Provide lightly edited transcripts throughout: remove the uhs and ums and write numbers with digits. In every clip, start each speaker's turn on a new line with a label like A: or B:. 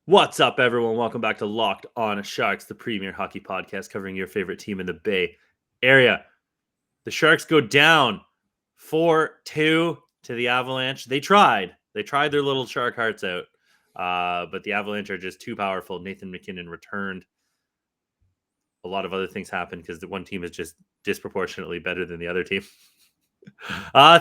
A: What's up, everyone? Welcome back to Locked On Sharks, the premier hockey podcast covering your favorite team in the Bay Area. The Sharks go down 4-2 to the Avalanche. They tried their little shark hearts out, but the Avalanche are just too powerful. Nathan MacKinnon returned. A lot of other things happened because the one team is just disproportionately better than the other team.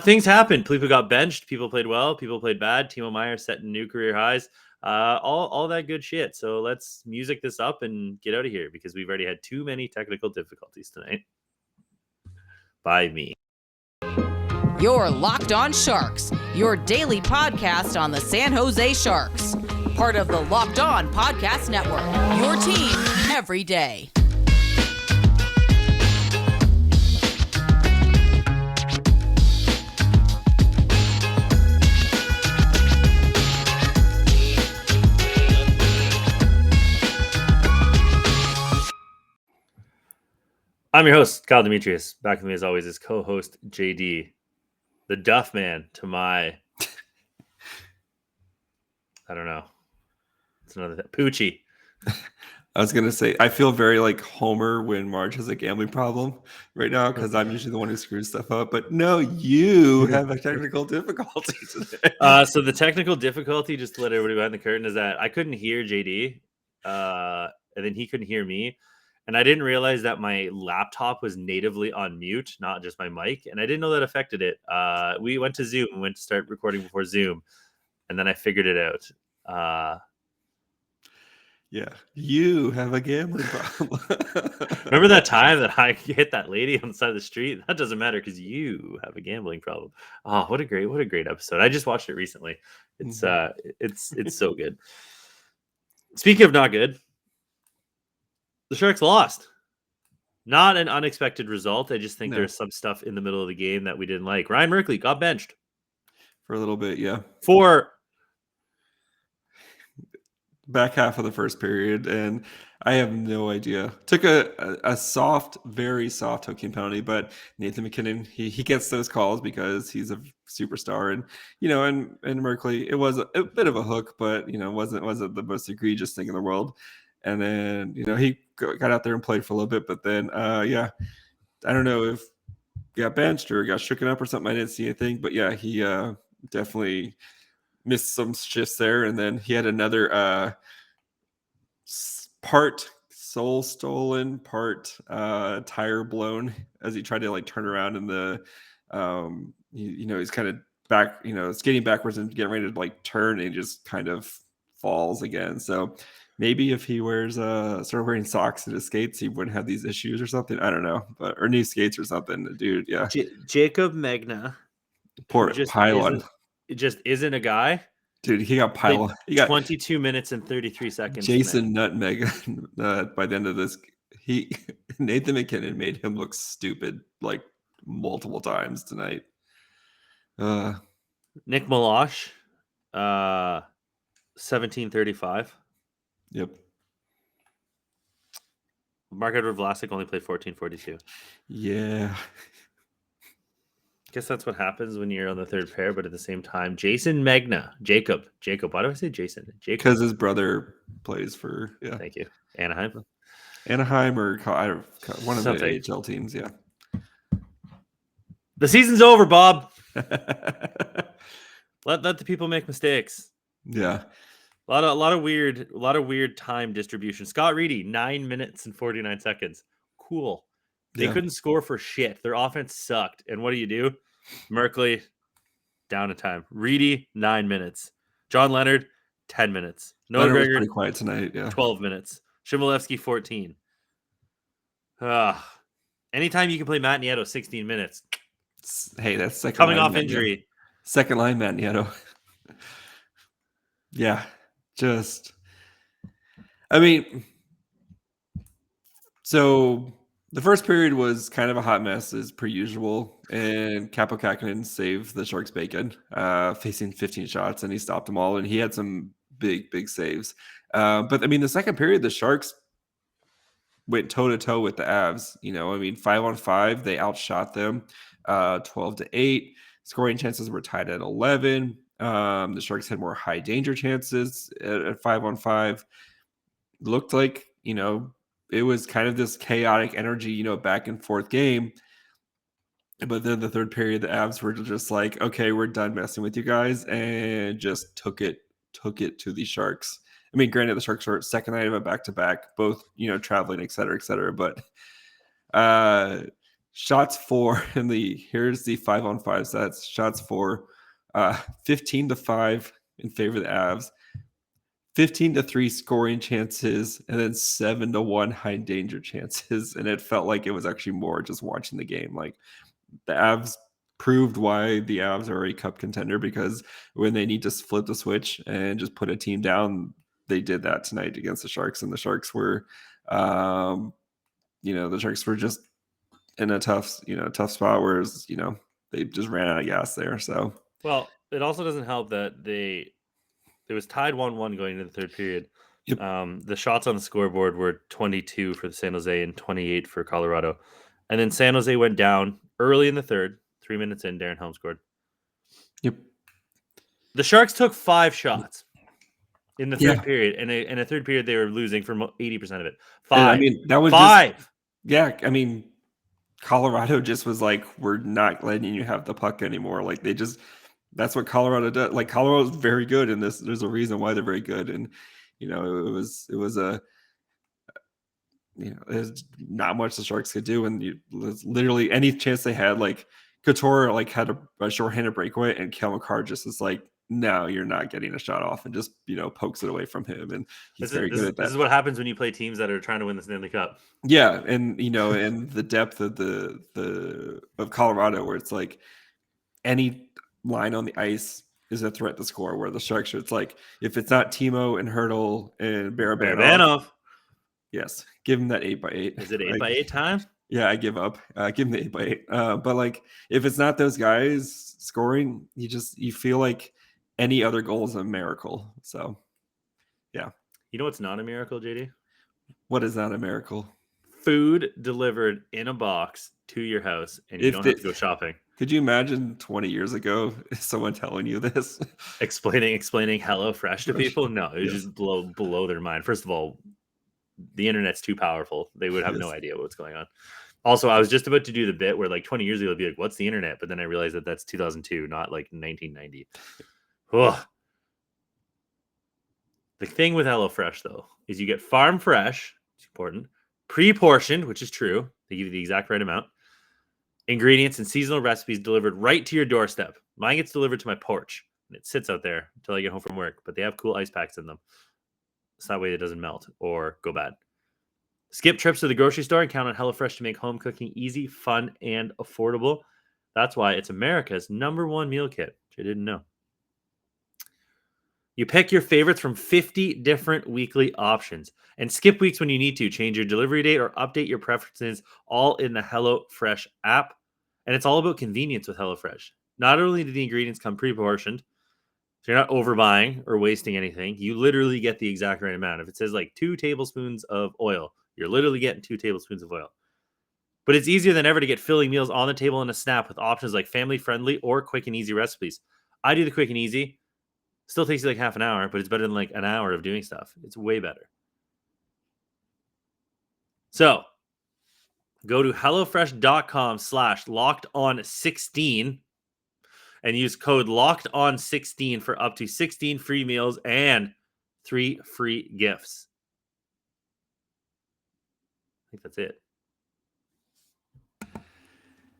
A: Things happened. People got benched. People played well. People played bad. Timo Meier setting new career highs. All that good shit. So let's music this up and get out of here because we've already had too many technical difficulties tonight. By me.
B: You're Locked On Sharks, your daily podcast on the San Jose Sharks. Part of the Locked On Podcast Network, your team every day.
A: I'm your host, Kyle Demetrius. Back with me as always is co-host JD, the Duff Man to my, I don't know. It's another Poochie.
C: I was going to say, I feel very like Homer when Marge has a gambling problem right now because I'm usually the one who screws stuff up. But no, you have a technical difficulty today.
A: So the technical difficulty, just to let everybody behind the curtain, is that I couldn't hear JD, and then he couldn't hear me. And I didn't realize that my laptop was natively on mute, not just my mic. And I didn't know that affected it. We went to Zoom. We went to start recording before Zoom. And then I figured it out.
C: Yeah, you have a gambling problem.
A: Remember that time that I hit that lady on the side of the street? That doesn't matter because you have a gambling problem. Oh, what a great episode. I just watched it recently. It's so good. Speaking of not good, the Sharks lost. Not an unexpected result. I just think there's some stuff in the middle of the game that we didn't like. Ryan Merkley got benched.
C: For a little bit, yeah.
A: For
C: back half of the first period, and I have no idea. Took a soft, very soft hooking penalty, but Nathan MacKinnon, he gets those calls because he's a superstar, and and Merkley, it was a bit of a hook, but wasn't the most egregious thing in the world. And then, he got out there and played for a little bit. But then, I don't know if he got benched or got shooken up or something. I didn't see anything. But, yeah, he definitely missed some shifts there. And then he had another part soul stolen, part tire blown as he tried to, turn around in the he's kind of back, skating backwards and getting ready to, turn, and he just kind of falls again. So maybe if he started wearing socks in his skates, he wouldn't have these issues or something. I don't know, or new skates or something, dude. Yeah,
A: Jacob Megna,
C: poor pylon.
A: It just isn't a guy,
C: dude. He got pylon. He got
A: 22 minutes and 33 seconds.
C: Jason Nutmeg. By the end of this, Nathan MacKinnon made him look stupid multiple times tonight.
A: Nick Milosh, 1735.
C: Yep.
A: Mark-Edward Vlasic only played 1442.
C: Yeah.
A: Guess that's what happens when you're on the third pair, but at the same time, Jason Megna, Jacob. Why do I say Jason? Jacob.
C: Because his brother plays for, yeah.
A: Thank you. Anaheim
C: or one of the AHL teams, yeah.
A: The season's over, Bob. Let the people make mistakes.
C: Yeah.
A: A lot of weird time distribution. Scott Reedy, 9 minutes and 49 seconds. Cool. They couldn't score for shit. Their offense sucked. And what do? Merkley, down in time. Reedy, 9 minutes. John Leonard, 10 minutes. Noah
C: Leonard was
A: Gregor,
C: pretty quiet tonight. Yeah,
A: 12 minutes. Shimolevsky, 14. Anytime you can play Matt Nieto, 16 minutes.
C: Hey, that's second
A: coming
C: line
A: off injury.
C: Nieto. Second line Matt Nieto. Yeah. So the first period was kind of a hot mess as per usual, and Kaapo Kahkonen saved the Sharks bacon, facing 15 shots, and he stopped them all, and he had some big saves. But the second period, the Sharks went toe-to-toe with the Avs. 5-on-5, they outshot them 12-8. Scoring chances were tied at 11. The Sharks had more high danger chances at 5-on-5. Looked like, it was kind of this chaotic energy, back and forth game. But then the third period, the Avs were just like, okay, we're done messing with you guys, and just took it to the Sharks. I mean, granted, the Sharks were second night of a back-to-back, both, traveling, et cetera, et cetera. But shots for, here's the 5-on-5 stats. Shots for 15-5 in favor of the Avs, 15-3 scoring chances, and then 7-1 high danger chances. And it felt like it was actually more just watching the game. Like, the Avs proved why the Avs are a cup contender, because when they need to flip the switch and just put a team down, they did that tonight against the Sharks. And the Sharks were, the Sharks were just in a tough spot, whereas, they just ran out of gas there. So,
A: well, it also doesn't help that it was tied 1-1 going into the third period.
C: Yep.
A: The shots on the scoreboard were 22 for San Jose and 28 for Colorado. And then San Jose went down early in the third, 3 minutes in, Darren Helm scored.
C: Yep.
A: The Sharks took 5 shots in the third period. And in a third period, they were losing for 80% of it. 5.
C: That was
A: 5.
C: Colorado just was like, we're not letting you have the puck anymore. Like, that's what Colorado does. Like, Colorado's very good in this. There's a reason why they're very good. And, there's not much the Sharks could do. And literally any chance they had, like, Couture had a shorthanded breakaway, and Cale Makar just is like, no, you're not getting a shot off, and just pokes it away from him. And he's very good at that.
A: This is what happens when you play teams that are trying to win the Stanley Cup.
C: Yeah, and and the depth of of Colorado, where it's like any line on the ice is a threat to score. Where the Sharks, it's like, if it's not Timo and Hurdle and Barabanov, yes, give him that 8x8.
A: Is it 8x8 time?
C: Yeah, I give up. Give him the 8x8. But like, if it's not those guys scoring, you feel like any other goal is a miracle. So, yeah.
A: You know what's not a miracle, JD?
C: What is not a miracle?
A: Food delivered in a box to your house, and you don't have to go shopping.
C: Could you imagine 20 years ago someone telling you this?
A: Explaining HelloFresh to people? No, it would just blow their mind. First of all, the internet's too powerful. They would have no idea what's going on. Also, I was just about to do the bit where, like, 20 years ago, it'd be like, what's the internet? But then I realized that that's 2002, not like 1990. Ugh. The thing with HelloFresh, though, is you get farm fresh, it's important, pre-portioned, which is true. They give you the exact right amount, ingredients and seasonal recipes delivered right to your doorstep. Mine gets delivered to my porch, and it sits out there until I get home from work. But they have cool ice packs in them, so that way it doesn't melt or go bad. Skip trips to the grocery store and count on HelloFresh to make home cooking easy, fun, and affordable. That's why it's America's #1 meal kit, which I didn't know. You pick your favorites from 50 different weekly options and skip weeks when you need to, change your delivery date, or update your preferences, all in the HelloFresh app. And it's all about convenience with HelloFresh. Not only do the ingredients come pre-portioned, so you're not overbuying or wasting anything, you literally get the exact right amount. If it says like 2 tablespoons of oil, you're literally getting 2 tablespoons of oil. But it's easier than ever to get filling meals on the table in a snap with options like family-friendly or quick and easy recipes. I do the quick and easy. Still takes you like half an hour, but it's better than like an hour of doing stuff. It's way better. So go to HelloFresh.com/LockedOn16 and use code LockedOn16 for up to 16 free meals and 3 free gifts. I think that's it.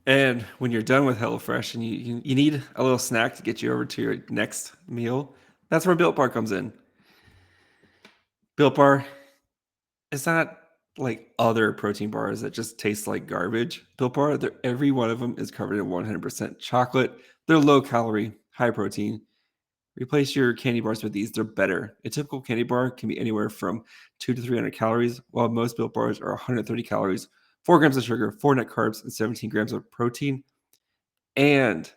C: And when you're done with HelloFresh and you need a little snack to get you over to your next meal, that's where Built Bar comes in. Built Bar, it's not like other protein bars that just taste like garbage. Built Bar, every one of them is covered in 100% chocolate. They're low calorie, high protein. Replace your candy bars with these. They're better. A typical candy bar can be anywhere from 200 to 300 calories, while most Built Bars are 130 calories, 4 grams of sugar, 4 net carbs, and 17 grams of protein. And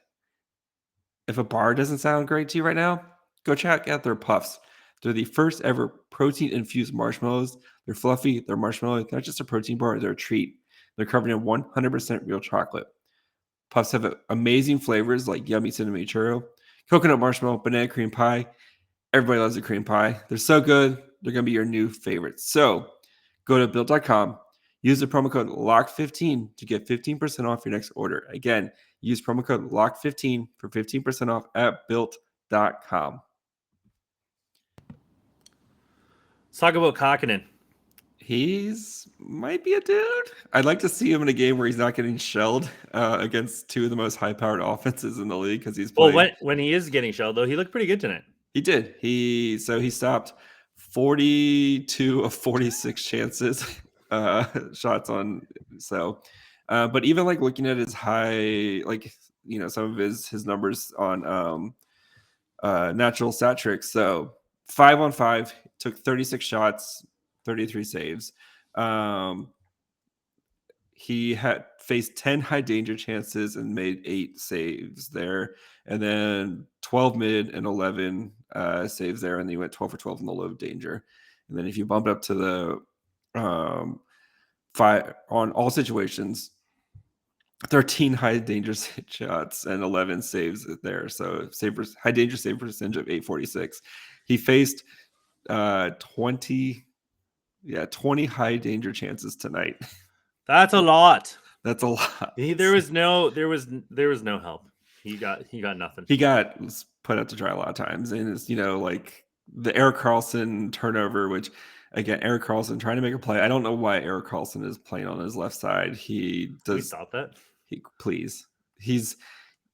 C: if a bar doesn't sound great to you right now, go check out their Puffs. They're the first ever protein-infused marshmallows. They're fluffy. They're marshmallow. They're not just a protein bar. They're a treat. They're covered in 100% real chocolate. Puffs have amazing flavors like yummy cinnamon churro, coconut marshmallow, banana cream pie. Everybody loves a cream pie. They're so good. They're going to be your new favorites. So go to built.com. Use the promo code LOCK15 to get 15% off your next order. Again, use promo code LOCK15 for 15% off at built.com.
A: Let's talk about Kahkonen.
C: He's might be a dude. I'd like to see him in a game where he's not getting shelled against two of the most high-powered offenses in the league because he's playing.
A: Well, when he is getting shelled, though, he looked pretty good tonight.
C: He did. He stopped 42 of 46 chances, shots on. So, but even like looking at his high, like some of his numbers on natural stat tricks. So 5-on-5, took 36 shots, 33 saves. He had faced 10 high danger chances and made 8 saves there, and then 12 mid and 11 saves there, and then he went 12 for 12 in the low danger. And then if you bump it up to the 5 on all situations, 13 high danger shots and 11 saves there. So high danger save percentage of 846. He faced 20 high danger chances tonight.
A: That's a lot.
C: That's a lot.
A: There was no help. He got nothing.
C: He got put out to dry a lot of times, and it's like the Erik Karlsson turnover, which again, Erik Karlsson trying to make a play. I don't know why Erik Karlsson is playing on his left side. He does.
A: Can we stop that?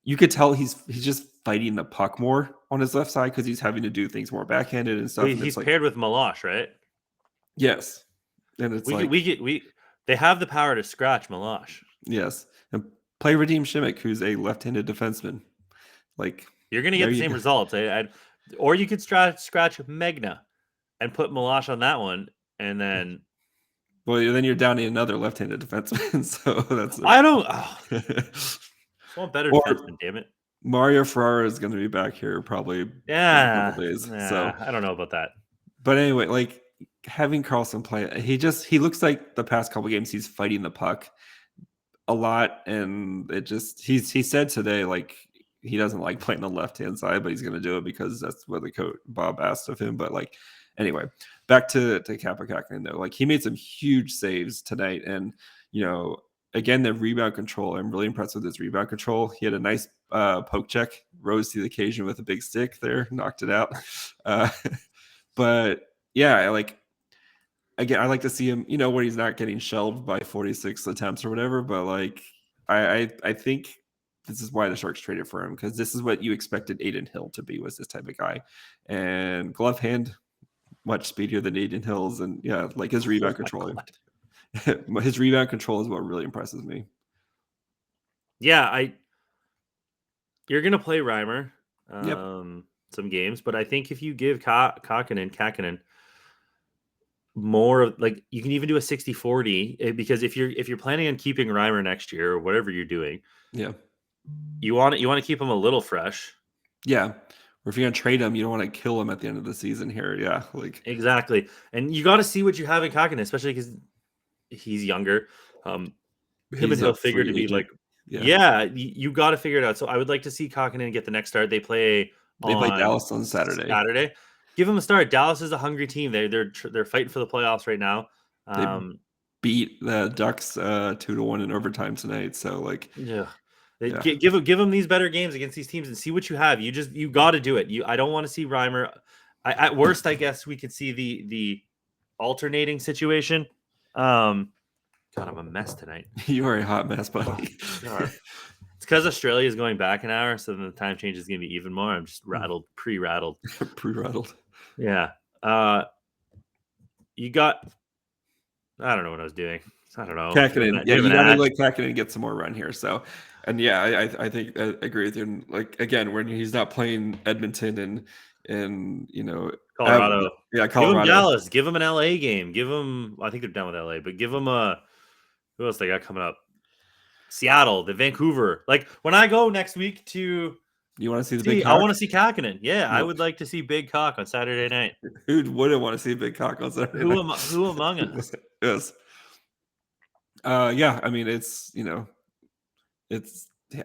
C: You could tell he's just fighting the puck more on his left side because he's having to do things more backhanded and stuff.
A: He's paired with Milosh, right?
C: Yes, and it's
A: they have the power to scratch Milosh.
C: Yes, and play Radim Šimić, who's a left-handed defenseman. Like
A: you're going to get the same results. Or you could scratch Megna and put Milosh on that one, and then.
C: Well, then you're down to another left-handed defenseman. So that's.
A: I don't. I want better defenseman. Damn it.
C: Mario Ferrara is going to be back here probably.
A: Yeah.
C: In a couple days. So
A: I don't know about that.
C: But anyway, like having Karlsson play, he looks like the past couple games he's fighting the puck a lot, and it just he said today like he doesn't like playing the left-hand side, but he's going to do it because that's what the coach Bob asked of him. But like anyway, back to Kaapo Kahkonen though, like he made some huge saves tonight, and again the rebound control. I'm really impressed with his rebound control. He had a nice poke check, rose to the occasion with a big stick there, knocked it out. But yeah, I like to see him, where he's not getting shelved by 46 attempts or whatever. But like, I think this is why the Sharks traded for him, because this is what you expected Adin Hill to be, was this type of guy. And glove hand, much speedier than Adin Hill's, and yeah, like his rebound control. His rebound control is what really impresses me.
A: Yeah, you're gonna play Reimer some games, but I think if you give Kahkonen more of, like, you can even do a 60-40, because if you're planning on keeping Reimer next year or whatever you're doing, you want to keep him a little fresh.
C: Yeah. Or if you're gonna trade him, you don't want to kill him at the end of the season here. Yeah, like
A: exactly. And you got to see what you have in Kahkonen, especially because he's younger. Him and Hill figure to be like, you got to figure it out. So I would like to see Kahkonen get the next start. They play
C: Dallas on Saturday.
A: Give them a start. Dallas is a hungry team. They're fighting for the playoffs right now.
C: They beat the Ducks 2-1 in overtime tonight. So like,
A: give them these better games against these teams and see what you have. You got to do it. I don't want to see Reimer. At worst, I guess we could see the alternating situation. God, I'm a mess tonight.
C: You are a hot mess, buddy.
A: It's because Australia is going back an hour, so then the time change is going to be even more. I'm just pre-rattled.
C: Pre-rattled.
A: Yeah. You got. I don't know what I was doing. I don't know.
C: Kahkonen. Yeah, you got to let Kahkonen get some more run here. So, and yeah, I think I agree with you. And like again, when he's not playing Edmonton and
A: Colorado.
C: Colorado.
A: Give him Dallas. Give him an LA game. Give him. I think they're done with LA, but give him who else they got coming up? Seattle, the Vancouver. Like when I go next week to.
C: You want to see the big cock?
A: I want to see Kahkonen. Yeah, I would like to see big cock on Saturday night.
C: Who wouldn't want to see a big cock on Saturday night?
A: Who among us?
C: Yes. Yeah, I mean, it's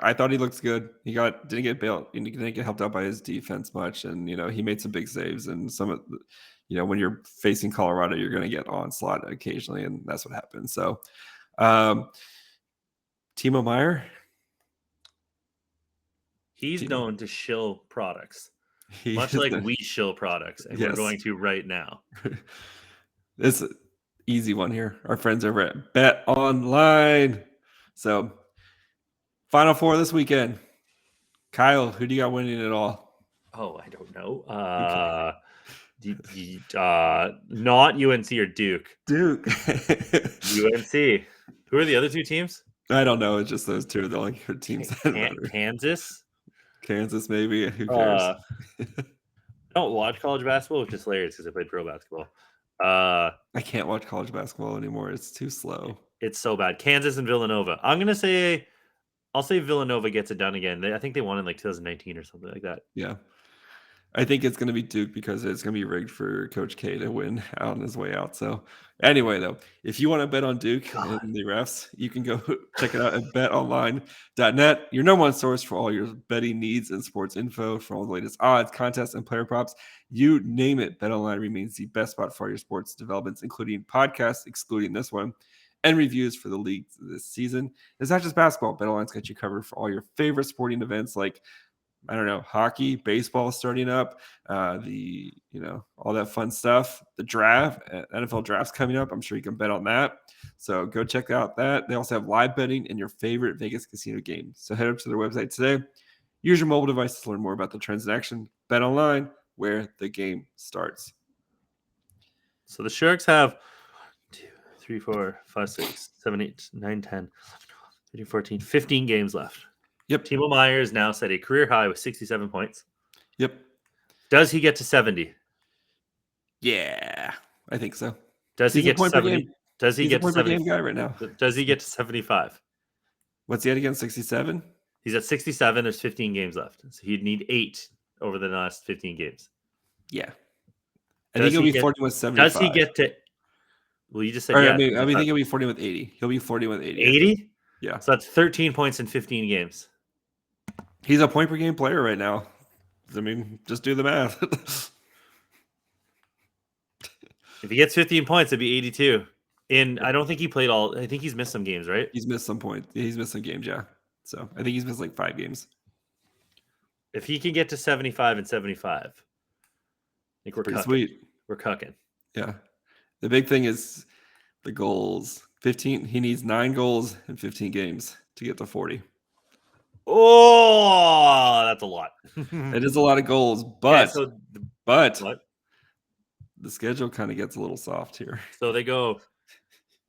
C: I thought he looks good. Didn't get bailed. He didn't get helped out by his defense much, and he made some big saves. And some of when you're facing Colorado, you're going to get onslaught occasionally, and that's what happened. So, Timo Meier,
A: he's known to shill products, much
C: is
A: like we shill products, and we're going to right now.
C: It's an easy one here. Our friends over at BetOnline. So, Final Four this weekend. Kyle, who do you got winning it all?
A: Oh, I don't know. Not UNC or Duke.
C: Duke.
A: UNC. Who are the other two teams?
C: I don't know. It's just those two. The only good teams that matter.
A: Kansas,
C: maybe. Who cares?
A: I don't watch college basketball, which is hilarious because I played pro basketball.
C: I can't watch college basketball anymore. It's too slow.
A: It's so bad. Kansas and Villanova. I'll say Villanova gets it done again. I think they won in like 2019 or something like that.
C: Yeah. I think it's going to be Duke because it's going to be rigged for Coach K to win out on his way out. So anyway, though, if you want to bet on Duke and the refs, you can go check it out at betonline.net. Your number one source for all your betting needs and sports info for all the latest odds, contests, and player props. You name it, BetOnline remains the best spot for all your sports developments, including podcasts, excluding this one, and reviews for the league this season. It's not just basketball. BetOnline's got you covered for all your favorite sporting events like hockey, baseball starting up, all that fun stuff. The draft, NFL draft's coming up. I'm sure you can bet on that. So go check out that. They also have live betting in your favorite Vegas casino games. So head up to their website today. Use your mobile device to learn more about the transaction. Bet online, where the game starts.
A: So the Sharks have 2, 3, 4, 5, 6, 7, 8, 9, 10, 13, 14, 15 games left.
C: Yep.
A: Timo Meier is now set a career high with 67 points.
C: Yep.
A: Does he get to 70?
C: Yeah, I think so.
A: Does he get to 70? Does he get to 70?
C: Game guy right now.
A: Does he get to 75?
C: What's he at again? 67?
A: He's at 67. There's 15 games left. So he'd need 8 over the last 15 games.
C: Yeah. I think he'll be 40 with 75.
A: Does he get to... Well, you just said
C: I think he'll be 40 with 80. He'll be 40 with 80.
A: 80?
C: Yeah.
A: So that's 13 points in 15 games.
C: He's a point per game player right now. I mean, just do the math.
A: If he gets 15 points, it'd be 82. I don't think he played all. I think he's missed some games, right?
C: He's missed some points. He's missed some games, yeah. So I think he's missed like 5 games.
A: If he can get to 75 and 75, I think we're
C: pretty
A: cucking.
C: Sweet.
A: We're cucking.
C: Yeah. The big thing is the goals. 15. He needs 9 goals in 15 games to get to 40.
A: Oh, that's a lot.
C: It is a lot of goals, but
A: what?
C: The schedule kind of gets a little soft here.
A: So they go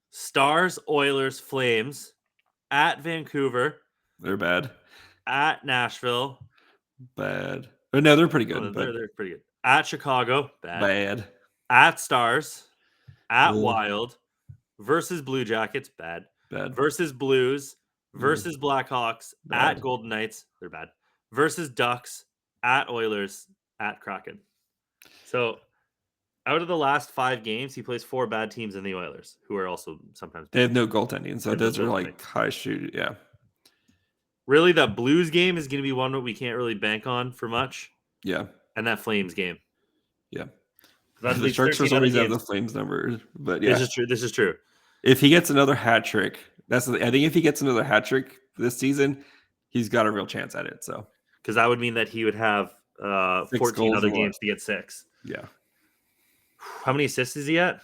A: Stars, Oilers, Flames, at Vancouver.
C: They're bad.
A: At Nashville.
C: Bad. Oh, no, they're pretty good.
A: They're pretty good. At Chicago.
C: Bad.
A: At Stars. At Wild. Versus Blue Jackets. Bad. Versus Blues. Versus Blackhawks. At Golden Knights. They're bad. Versus Ducks. At Oilers. At Kraken. So out of the last 5 games, he plays 4 bad teams in the Oilers, who are also sometimes bad.
C: They have no goaltending, so those are like high shoot. Yeah.
A: Really, that Blues game is going to be one that we can't really bank on for much.
C: Yeah.
A: And that Flames game.
C: Yeah.
A: The
C: Sharks for some reason have the Flames number, but yeah.
A: This is true.
C: If he gets another hat trick, I think if he gets another hat trick this season, he's got a real chance at it. So,
A: because that would mean that he would have 14 other games to get 6.
C: Yeah.
A: How many assists is he at?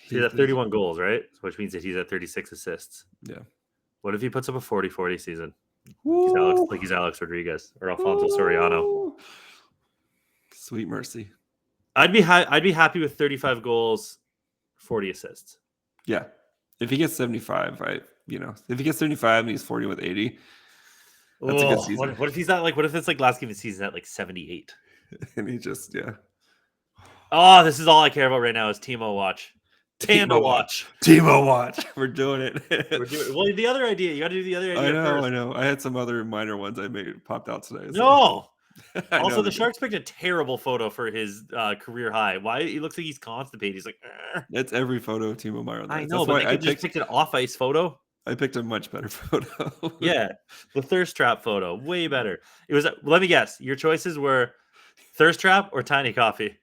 A: He's at 31 goals, right? Which means that he's at 36 assists.
C: Yeah.
A: What if he puts up a 40-40 season? He's Alex Rodriguez or Alfonso Soriano.
C: Sweet mercy.
A: I'd be happy with 35 goals, 40 assists.
C: Yeah. If he gets 75, if he gets 75 and he's 40 with 80, that's a good season.
A: What if he's not what if it's like last game of the season at like 78?
C: And he just, yeah.
A: Oh, this is all I care about right now is Timo watch. Timo watch.
C: We're doing it.
A: Well, the other idea. You got to do the other idea first.
C: I know. I had some other minor ones popped out today. So.
A: No. Also, the Sharks picked a terrible photo for his career high. Why? He looks like he's constipated. He's like,
C: That's every photo of Timo Meier.
A: I know, but they just picked an off-ice photo.
C: I picked a much better photo.
A: Yeah, the thirst trap photo, way better. It was. Let me guess. Your choices were thirst trap or tiny coffee.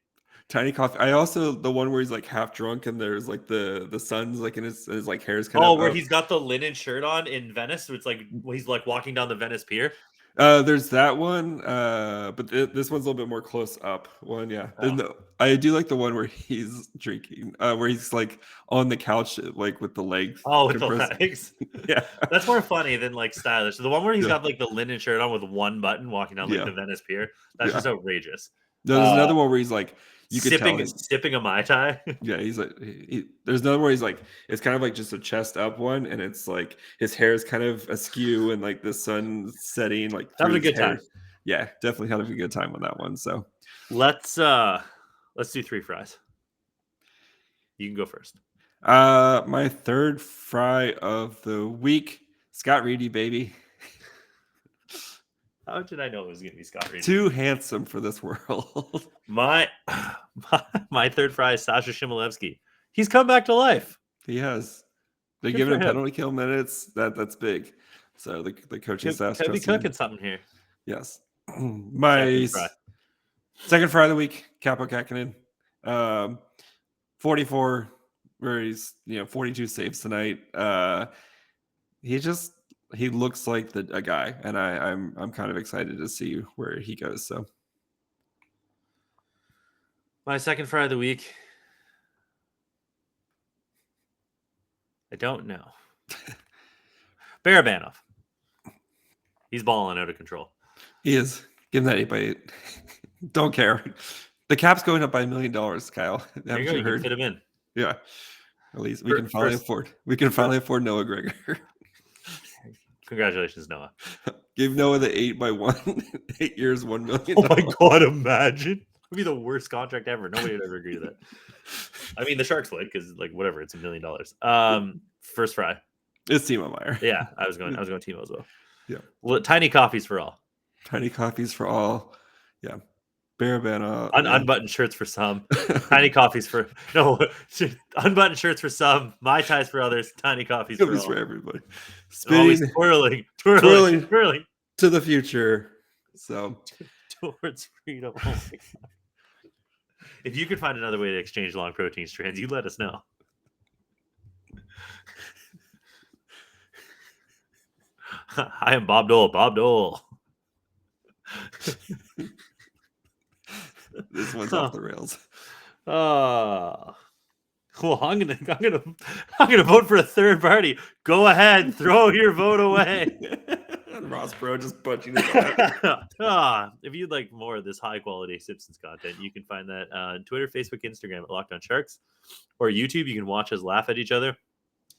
C: Tiny coffee. I also the one where he's like half drunk and there's like the sun's like in his like hair's kind
A: Oh,
C: of
A: where
C: up.
A: he's got the linen shirt on in Venice. So it's like he's like walking down the Venice Pier.
C: There's that one, but this one's a little bit more close up one. Yeah,
A: Oh.
C: I do like the one where he's drinking, where he's like on the couch, like with the leg
A: Oh, with the
C: compressed.
A: legs.
C: Yeah,
A: That's more funny than like stylish. The one where he's
C: yeah,
A: got like the linen shirt on with one button walking down like
C: yeah,
A: the Venice Pier. That's
C: yeah.
A: just outrageous.
C: No, there's another one where he's like, you could tell
A: Sipping a Mai Tai.
C: yeah, he's like, there's another where he's like, it's kind of like just a chest up one, and it's like his hair is kind of askew, and like the sun setting like through
A: Having a
C: his
A: good
C: hair.
A: time.
C: Yeah, definitely having a good time on that one. So
A: Let's do 3 fries. You can go first.
C: my third fry of the week, Scott Reedy, baby.
A: How did I know it was going to be Scott Reed?
C: Too handsome for this world.
A: My third fry is Sasha Shimilevsky. He's come back to life.
C: He has. They're
A: Good
C: giving
A: for
C: him
A: him.
C: penalty kill minutes. That's big. So the coaching staff
A: Could be
C: trusts him.
A: cooking something here.
C: Yes. My second fry of the week, Kaapo Kahkonen. 44, where he's 42 saves tonight. He looks like a guy, and I'm kind of excited to see where he goes. So
A: My second fry of the week. I don't know. Barabanov. He's balling out of control.
C: he is. Give him that 8x8. Don't care. The cap's going up by $1 million, Kyle.
A: There you go. You can fit him in.
C: Yeah. At least we can finally afford. We can finally afford Noah Gregor.
A: Congratulations, Noah.
C: Give Noah the 8x1, 8 years, $1 million.
A: Oh my God! Imagine. It would be the worst contract ever. Nobody would ever agree to that. I mean, the Sharks would, because like whatever, it's $1 million. First fry.
C: It's Timo Meier.
A: Yeah, I was going Timo as well.
C: Yeah.
A: Well, tiny coffees for all.
C: Tiny coffees for all. Yeah. Barabanov.
A: Unbuttoned shirts for some. Tiny coffees for unbuttoned shirts for some. Mai Tais for others. Tiny coffees for all.
C: For everybody.
A: Always
C: Spinning,
A: twirling
C: to the future. So
A: towards freedom. Oh my God. If you could find another way to exchange long protein strands, you let us know. I am Bob Dole. Bob Dole.
C: This one's off the rails.
A: Well, I'm gonna vote for a third party. Go ahead, throw your vote away.
C: Ross Bro just punching his head.
A: If you'd like more of this high quality Simpsons content, you can find that on Twitter, Facebook, Instagram at Locked On Sharks, or YouTube. You can watch us laugh at each other.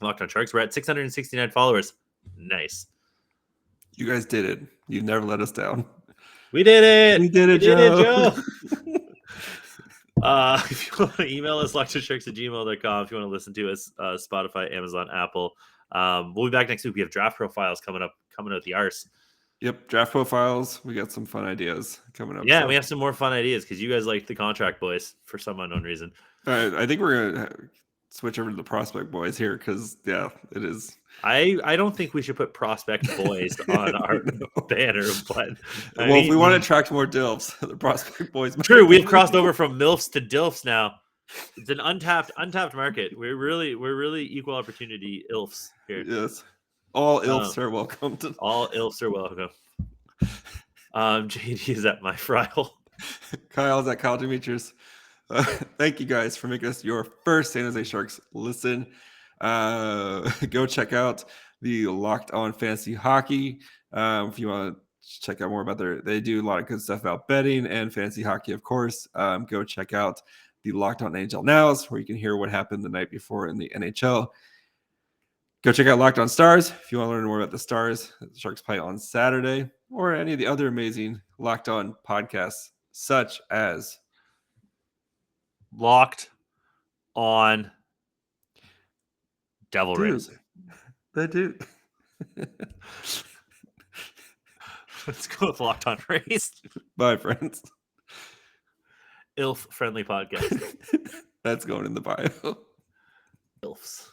A: Locked On Sharks. We're at 669 followers. Nice.
C: You guys did it. You never let us down.
A: We did it.
C: We did it, Joe.
A: If you want to email us, lockedonsharks@gmail.com. If you want to listen to us, Spotify, Amazon, Apple. We'll be back next week. We have draft profiles coming out the arse.
C: Yep, draft profiles. We got some fun ideas coming up.
A: Yeah, we have some more fun ideas because you guys like the contract boys for some unknown reason.
C: I think we're gonna switch over to the prospect boys here because it is.
A: I don't think we should put prospect boys on our banner, but
C: if we want to attract more DILFs, the prospect boys.
A: True, we've crossed over from MILFs to DILFs now. It's an untapped market. We're really equal opportunity ILFs here.
C: Yes, all ILFs are welcome.
A: All ILFs are welcome. JD is at my frile.
C: Kyle's at Kyle Demetrius. Thank you guys for making us your first San Jose Sharks listen. Go check out the Locked On Fantasy Hockey. If you want to check out more about they do a lot of good stuff about betting and fantasy hockey, of course. Go check out the Locked On NHL Nows, where you can hear what happened the night before in the NHL. Go check out Locked On Stars if you want to learn more about the Stars. The Sharks play on Saturday, or any of the other amazing Locked On podcasts, such as
A: Locked On Devil Rays.
C: They do.
A: Let's go with Locked On Rays.
C: Bye, friends.
A: ILF friendly podcast.
C: That's going in the bio.
A: ILFs.